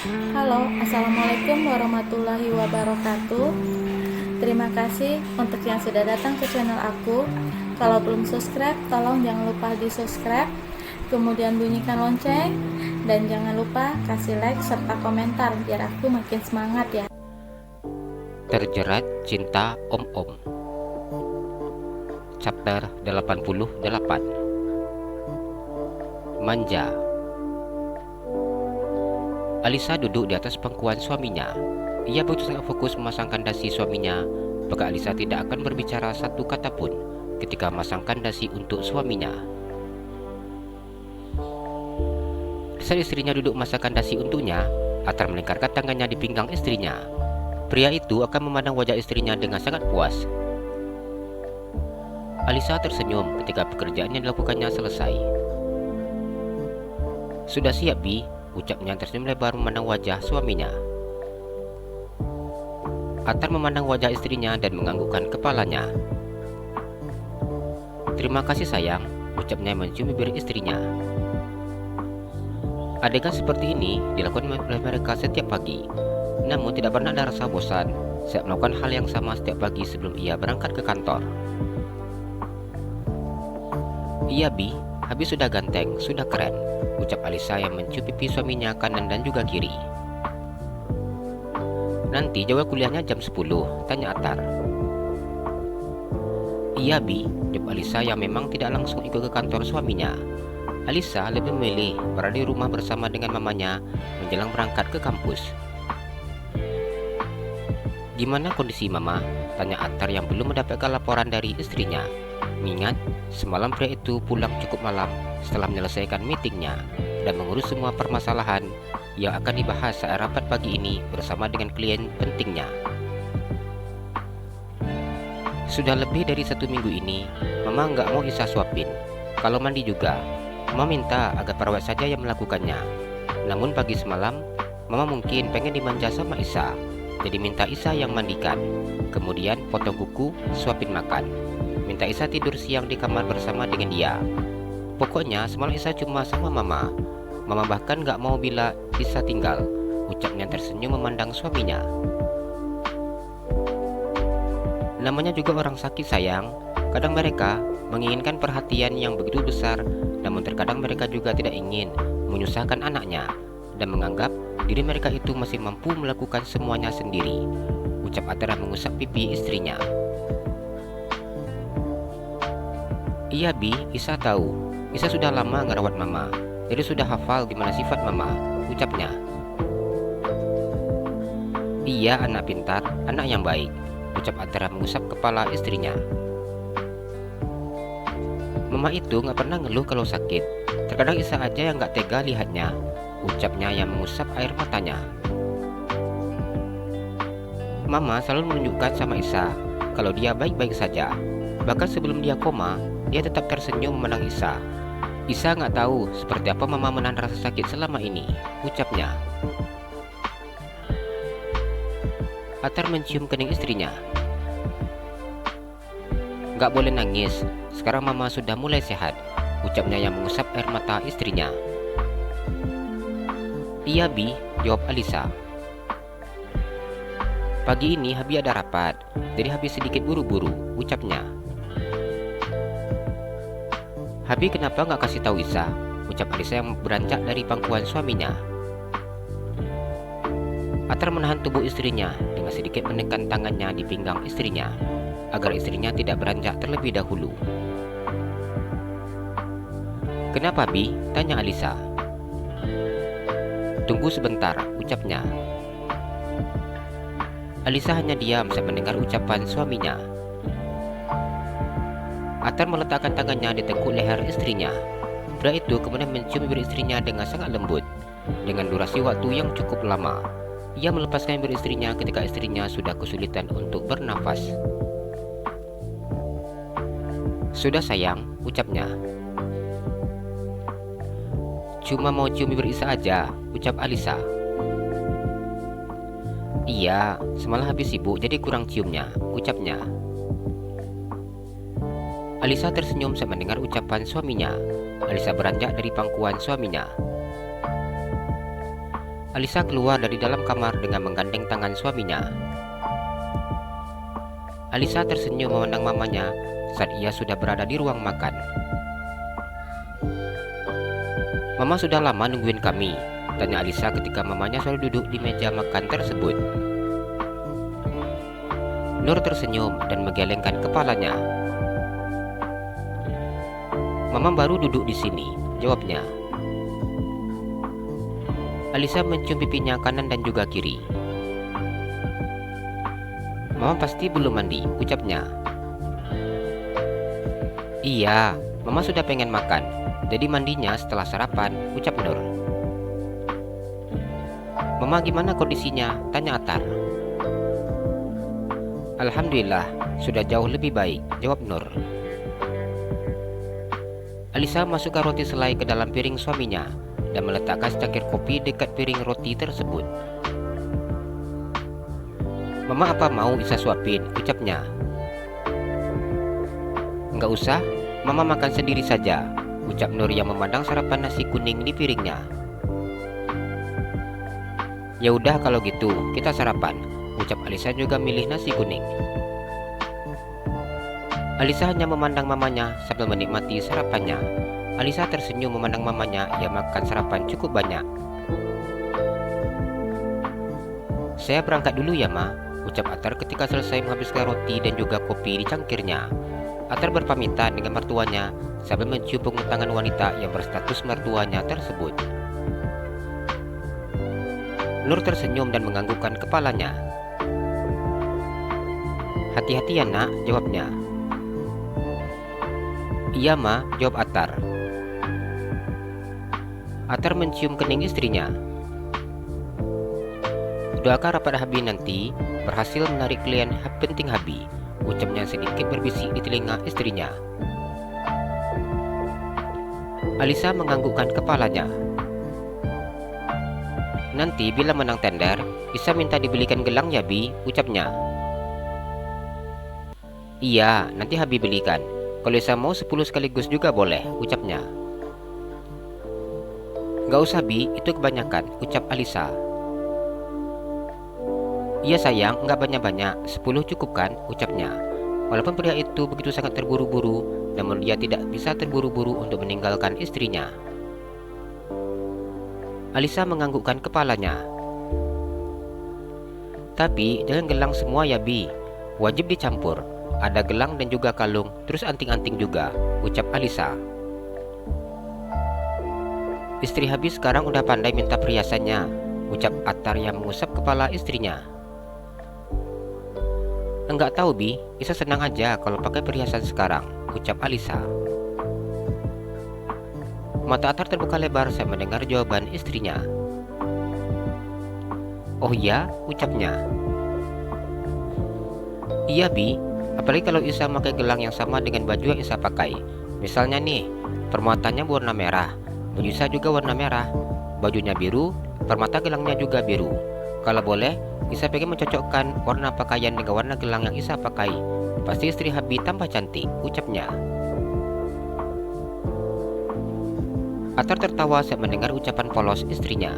Halo, Assalamualaikum warahmatullahi wabarakatuh. Terima kasih untuk yang sudah datang ke channel aku. Kalau belum subscribe, tolong jangan lupa di subscribe, kemudian bunyikan lonceng, dan jangan lupa kasih like serta komentar biar aku makin semangat ya. Terjerat Cinta Om-Om, Chapter 88. Manja. Alisa duduk di atas pangkuan suaminya. Ia begitu sangat fokus memasangkan dasi suaminya, maka Alisa tidak akan berbicara satu kata pun ketika memasangkan dasi untuk suaminya. Saat istrinya duduk memasangkan dasi untuknya, Atar melingkarkan tangannya di pinggang istrinya. Pria itu akan memandang wajah istrinya dengan sangat puas. Alisa tersenyum ketika pekerjaan yang dilakukannya selesai. "Sudah siap, Bi?" ucapnya tersenyum lebar memandang wajah suaminya. Atar memandang wajah istrinya dan menganggukkan kepalanya. "Terima kasih sayang," ucapnya mencium bibir istrinya. Adegan seperti ini dilakukan oleh mereka setiap pagi, namun tidak pernah ada rasa bosan saat melakukan hal yang sama setiap pagi sebelum ia berangkat ke kantor. "Iya, Bi, habis sudah ganteng, sudah keren," ucap Alisa yang mencium pipi suaminya kanan dan juga kiri. "Nanti jadwal kuliahnya jam 10, tanya Atar. "Iya, Bi," jawab Alisa yang memang tidak langsung ikut ke kantor suaminya. Alisa lebih memilih berada di rumah bersama dengan mamanya menjelang berangkat ke kampus. "Gimana kondisi Mama?" tanya Atar yang belum mendapatkan laporan dari istrinya. Mengingat semalam pria itu pulang cukup malam setelah menyelesaikan meetingnya dan mengurus semua permasalahan yang akan dibahas saat rapat pagi ini bersama dengan klien pentingnya. "Sudah lebih dari 1 minggu ini, Mama nggak mau Isa suapin. Kalau mandi juga, Mama minta agar perawat saja yang melakukannya. Namun pagi semalam, Mama mungkin pengen dimanja sama Isa, jadi minta Isa yang mandikan. Kemudian potong kuku, suapin makan. Minta Isa tidur siang di kamar bersama dengan dia. Pokoknya semalam Isa cuma sama Mama. Mama bahkan gak mau bila Isa tinggal," ucapnya tersenyum memandang suaminya. "Namanya juga orang sakit sayang. Kadang mereka menginginkan perhatian yang begitu besar, namun terkadang mereka juga tidak ingin menyusahkan anaknya dan menganggap diri mereka itu masih mampu melakukan semuanya sendiri," ucap Atara mengusap pipi istrinya. "Iya, Bi, Isa tahu. Isa sudah lama ngerawat Mama, jadi sudah hafal gimana sifat Mama," ucapnya. "Iya, anak pintar, anak yang baik," ucap Atara mengusap kepala istrinya. "Mama itu gak pernah ngeluh kalau sakit. Terkadang Isa aja yang gak tega lihatnya," ucapnya yang mengusap air matanya. "Mama selalu menunjukkan sama Isa kalau dia baik-baik saja. Bahkan sebelum dia koma, dia tetap tersenyum memandang Isa. Isa nggak tahu seperti apa Mama menahan rasa sakit selama ini," ucapnya. Atar mencium kening istrinya. "Nggak boleh nangis, sekarang Mama sudah mulai sehat," ucapnya yang mengusap air mata istrinya. "Iya, Bi," jawab Alisa. "Pagi ini Habi ada rapat, jadi Habi sedikit buru-buru," ucapnya. "Habi kenapa nggak kasih tahu Isa?" ucap Alisa yang beranjak dari pangkuan suaminya. Atar menahan tubuh istrinya dengan sedikit menekan tangannya di pinggang istrinya agar istrinya tidak beranjak terlebih dahulu. "Kenapa, Bi?" tanya Alisa. "Tunggu sebentar," ucapnya. Alisa hanya diam saat mendengar ucapan suaminya. Atar meletakkan tangannya di tengkuk leher istrinya. Pria itu kemudian mencium bibir istrinya dengan sangat lembut. Dengan durasi waktu yang cukup lama, ia melepaskan bibir istrinya ketika istrinya sudah kesulitan untuk bernafas. "Sudah sayang," ucapnya. "Cuma mau cium bibir Isa aja," ucap Alisa. "Iya, semalam habis sibuk jadi kurang ciumnya," ucapnya. Alisa tersenyum saat mendengar ucapan suaminya. Alisa beranjak dari pangkuan suaminya. Alisa keluar dari dalam kamar dengan menggandeng tangan suaminya. Alisa tersenyum memandang mamanya saat ia sudah berada di ruang makan. "Mama sudah lama nungguin kami," tanya Alisa ketika mamanya sudah duduk di meja makan tersebut. Nur tersenyum dan menggelengkan kepalanya. "Mama baru duduk di sini," jawabnya. Alisa mencium pipinya kanan dan juga kiri. "Mama pasti belum mandi," ucapnya. "Iya, Mama sudah pengen makan, jadi mandinya setelah sarapan," ucap Nur. "Mama gimana kondisinya?" tanya Atar. "Alhamdulillah, sudah jauh lebih baik," jawab Nur. Alisa masukkan roti selai ke dalam piring suaminya dan meletakkan secangkir kopi dekat piring roti tersebut. "Mama apa mau Isa suapin?" ucapnya. "Enggak usah, Mama makan sendiri saja," ucap Nur yang memandang sarapan nasi kuning di piringnya. "Ya udah kalau gitu, kita sarapan," ucap Alisa juga milih nasi kuning. Alisa hanya memandang mamanya sambil menikmati sarapannya. Alisa tersenyum memandang mamanya yang makan sarapan cukup banyak. "Saya berangkat dulu ya, Ma," ucap Atar ketika selesai menghabiskan roti dan juga kopi di cangkirnya. Atar berpamitan dengan mertuanya sambil mencium punggung tangan wanita yang berstatus mertuanya tersebut. Nur tersenyum dan menganggukkan kepalanya. "Hati-hati ya nak," jawabnya. "Iya Ma," jawab Atar. Atar mencium kening istrinya. "Doakan rapat Habi nanti berhasil menarik klien penting Habi," ucapnya sedikit berbisik di telinga istrinya. Alisa menganggukkan kepalanya. "Nanti bila menang tender, Isa minta dibelikan gelang ya Bi," ucapnya. "Iya, nanti Habi belikan. Kalau Isa mau 10 sekaligus juga boleh," ucapnya. "Gak usah Bi, itu kebanyakan," ucap Alisa. "Iya sayang, gak banyak-banyak, 10 cukup kan," ucapnya. Walaupun pria itu begitu sangat terburu-buru, namun dia tidak bisa terburu-buru untuk meninggalkan istrinya. Alisa menganggukkan kepalanya. "Tapi jangan gelang semua ya Bi, wajib dicampur. Ada gelang dan juga kalung, terus anting-anting juga," ucap Alisa. "Istri Habi sekarang udah pandai minta perhiasannya," ucap Atar yang mengusap kepala istrinya. "Enggak tahu Bi, Isa senang aja kalau pakai perhiasan sekarang," ucap Alisa. Mata Atar terbuka lebar saat mendengar jawaban istrinya. "Oh iya," ucapnya. "Iya Bi, apalagi kalau Isa pakai gelang yang sama dengan baju yang Isa pakai. Misalnya nih, permuatannya warna merah, baju Isa juga warna merah, bajunya biru, permata gelangnya juga biru. Kalau boleh, Isa pengen mencocokkan warna pakaian dengan warna gelang yang Isa pakai. Pasti istri Habi tambah cantik," ucapnya. Atar tertawa saat mendengar ucapan polos istrinya.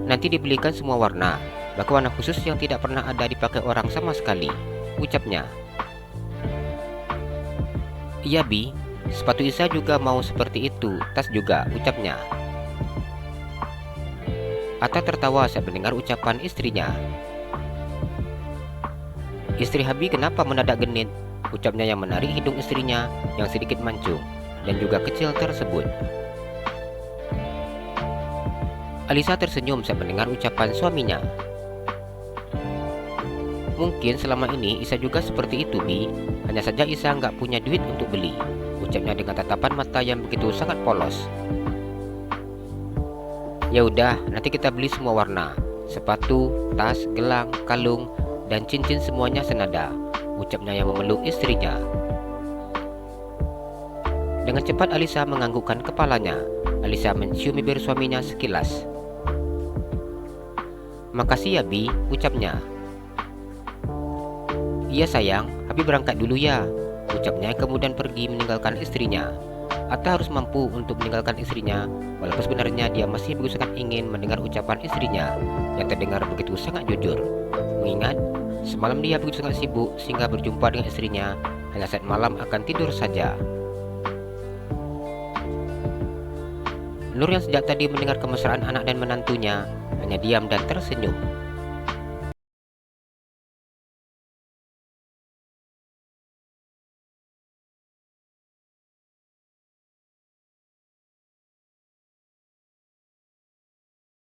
"Nanti dibelikan semua warna, bahkan warna khusus yang tidak pernah ada dipakai orang sama sekali," ucapnya. "Iya Bi, sepatu Isa juga mau seperti itu, tas juga," ucapnya. Atar tertawa saat mendengar ucapan istrinya. "Istri Habi kenapa mendadak genit?" ucapnya yang menarik hidung istrinya yang sedikit mancung dan juga kecil tersebut. Alisa tersenyum saat mendengar ucapan suaminya. "Mungkin selama ini Isa juga seperti itu Bi, hanya saja Isa nggak punya duit untuk beli," ucapnya dengan tatapan mata yang begitu sangat polos. "Ya udah, nanti kita beli semua warna, sepatu, tas, gelang, kalung, dan cincin semuanya senada," ucapnya yang memeluk istrinya. Dengan cepat Alisa menganggukkan kepalanya. Alisa mencium bibir suaminya sekilas. "Makasih ya Bi," ucapnya. "Iya sayang, Habi berangkat dulu ya," ucapnya kemudian pergi meninggalkan istrinya. Atta harus mampu untuk meninggalkan istrinya, walaupun sebenarnya dia masih begitu sangat ingin mendengar ucapan istrinya yang terdengar begitu sangat jujur. Mengingat semalam dia begitu sangat sibuk sehingga berjumpa dengan istrinya hanya saat malam akan tidur saja. Nur yang sejak tadi mendengar kemesraan anak dan menantunya hanya diam dan tersenyum.